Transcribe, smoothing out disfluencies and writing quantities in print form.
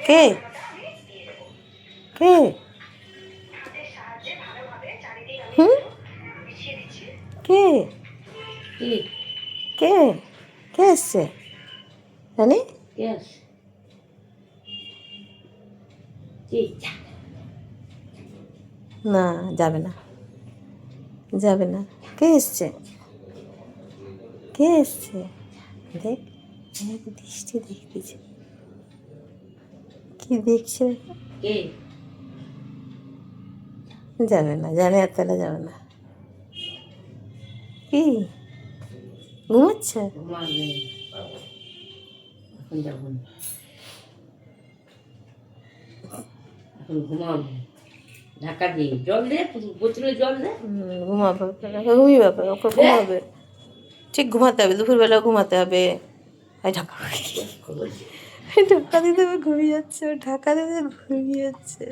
কে কে হুম কে কে কে এসছে জানি না যাবে না যাবে না কে এসছে কে এসছে দেখ এক দৃষ্টি দেখতেছে কি দেখছে যাবে না জানে আর তাহলে যাবে না কি ঘুমাচ্ছে ঢাকা দিয়ে জল দে, বোতলে জল দে। ঘুমাবে ঘুমিয়ে ব্যাপার ওকে ঘুমাবে ঠিক ঘুমাতে হবে দুপুরবেলা ঘুমাতে হবে ঢাকা ঢাকা দিতে হবে ঘুমিয়ে যাচ্ছে ঢাকা দিতে ঘুমিয়ে যাচ্ছে